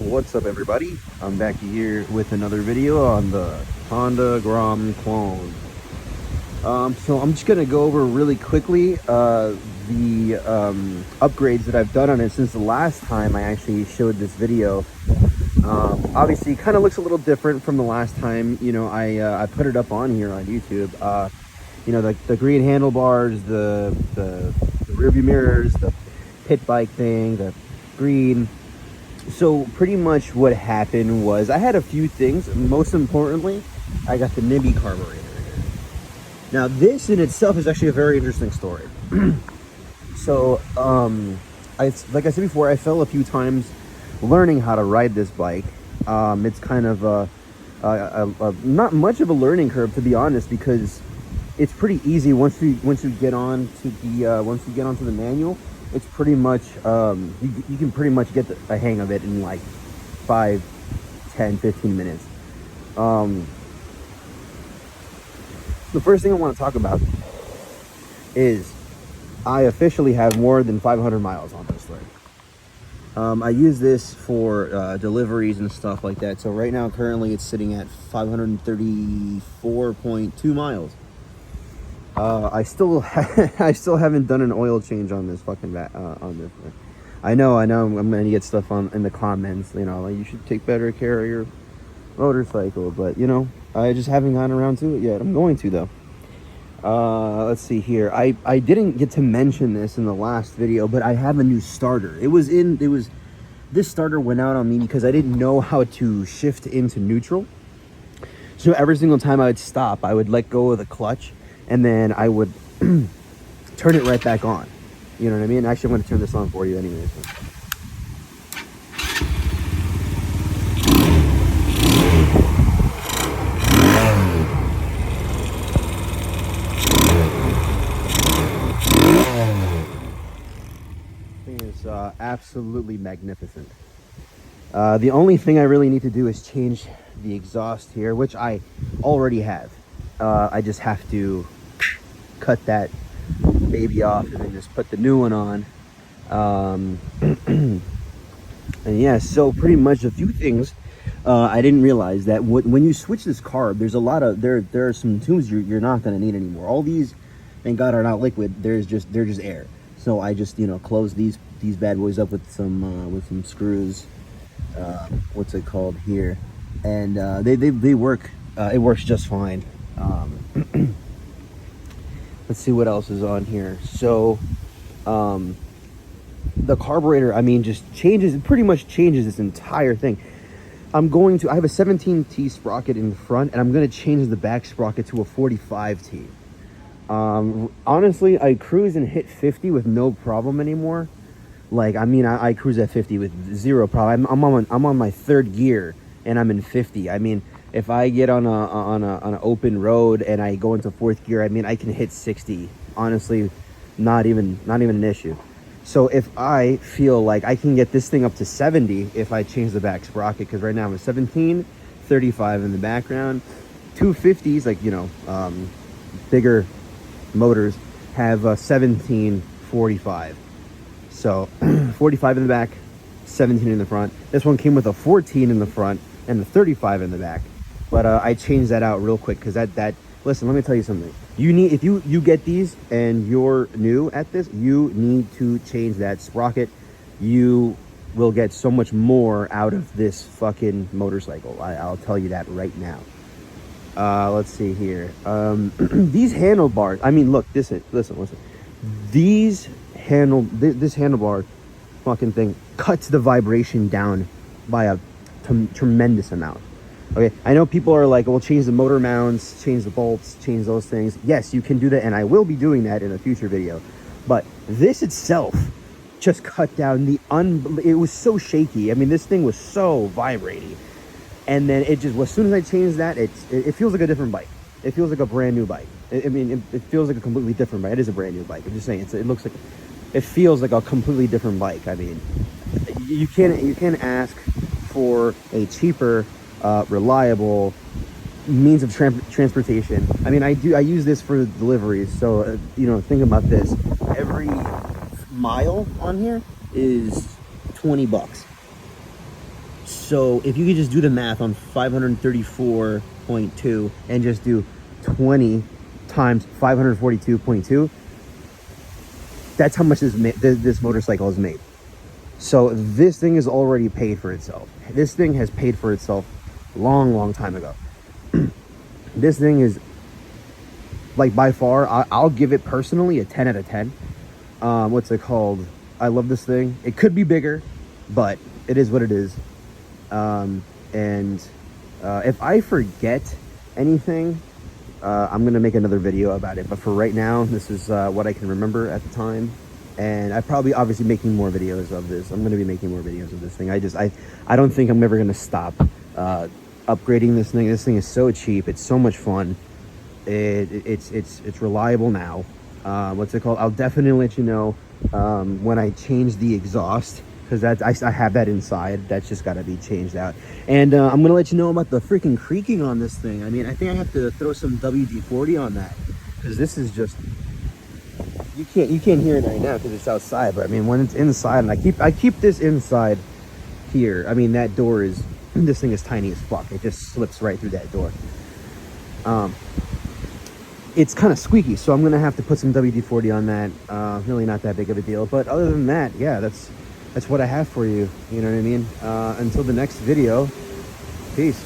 What's up, everybody? I'm back here with another video on the Honda Grom clone. So I'm just gonna go over really quickly the upgrades that I've done on it since the last time I actually showed this video. Obviously it kind of looks a little different from the last time, you know, I put it up on here on YouTube. You know, the green handlebars, the rear view mirrors, the pit bike thing, the green. So pretty much what happened was I had a few things. Most importantly, I got the NIBI carburetor here. Now this in itself is actually a very interesting story. So like I said before, I fell a few times learning how to ride this bike. It's kind of not much of a learning curve, to be honest, because it's pretty easy once you get on to the once you get onto the manual. It's pretty much you can pretty much get a hang of it in like 5, 10, 15 minutes. The first thing I want to talk about is I officially have more than 500 miles on this thing. I use this for deliveries and stuff like that. So right now, currently, it's sitting at 534.2 miles. I still haven't done an oil change on this fucking on this. I know I'm gonna get stuff in the comments, you know, like you should take better care of your motorcycle, but you know, I just haven't gotten around to it yet. I'm going to though. Let's see here. I didn't get to mention this in the last video, but I have a new starter. This starter went out on me because I didn't know how to shift into neutral. So every single time I would stop, I would let go of the clutch, and then I would turn it right back on. You know what I mean? Actually, I'm going to turn this on for you anyways. Thing is absolutely magnificent. The only thing I really need to do is change the exhaust here, which I already have. I just have to cut that baby off and then just put the new one on. And yeah, so pretty much a few things I didn't realize that when you switch this carb, there's a lot of there are some tubes you're not going to need anymore. All these, thank God, are not liquid. They're just air. So I just, you know, close these bad boys up with some screws. What's it called here? And they work. It works just fine. Let's see what else is on here. So the carburetor, I mean, just pretty much changes this entire thing. I have a 17T sprocket in the front, and I'm going to change the back sprocket to a 45T. Honestly, I cruise and hit 50 with no problem anymore. Like, I mean, I cruise at 50 with zero problem. I'm on my third gear and I'm in 50. I mean, if I get on an open road and I go into fourth gear, I mean, I can hit 60. Honestly, not even an issue. So if I feel like I can get this thing up to 70 if I change the back sprocket, because right now I'm a 17, 35 in the background. 250s, like, you know, bigger motors have a 17, 45. So 45 in the back, 17 in the front. This one came with a 14 in the front and a 35 in the back. But I changed that out real quick because that listen, let me tell you something. You need, if you get these and you're new at this, you need to change that sprocket. You will get so much more out of this fucking motorcycle. I'll tell you that right now. Let's see here. These handlebars, I mean, look, listen. This handlebar fucking thing cuts the vibration down by a tremendous amount. Okay, I know people are like, well, change the motor mounts, change the bolts, change those things. Yes, you can do that, and I will be doing that in a future video. But this itself just cut down it was so shaky. I mean, this thing was so vibrating. And then it just, as soon as I changed that, it feels like a different bike. It feels like a brand new bike. I mean, it feels like a completely different bike. It is a brand new bike. I'm just saying, it feels like a completely different bike. I mean, you can't ask for a cheaper, reliable means of transportation. I mean, I use this for deliveries. So, you know, think about this. Every mile on here is $20. So if you could just do the math on 534.2 and just do 20 times 542.2, that's how much this motorcycle is made. So this thing is already paid for itself. This thing has paid for itself long time ago. This thing is, like, by far, I'll give it personally a 10 out of 10. What's it called? I love this thing. It could be bigger, but it is what it is. If I forget anything, I'm gonna make another video about it. But for right now, this is what I can remember at the time. And I probably obviously making more videos of this. I'm gonna be making more videos of this thing. I don't think I'm ever gonna stop upgrading this thing. This thing is so cheap. It's so much fun. It's reliable now. What's it called? I'll definitely let you know when I change the exhaust, because I have that inside. That's just got to be changed out. And I'm gonna let you know about the freaking creaking on this thing. I mean, I think I have to throw some WD-40 on that, because this is just, you can't hear it right now because it's outside. But I mean, when it's inside, and I keep this inside here. I mean, that door is, this thing is tiny as fuck. It just slips right through that door. It's kind of squeaky, so I'm gonna have to put some WD-40 on that. Really not that big of a deal, but other than that, yeah, that's what I have for you. You know what I mean? Until the next video, peace.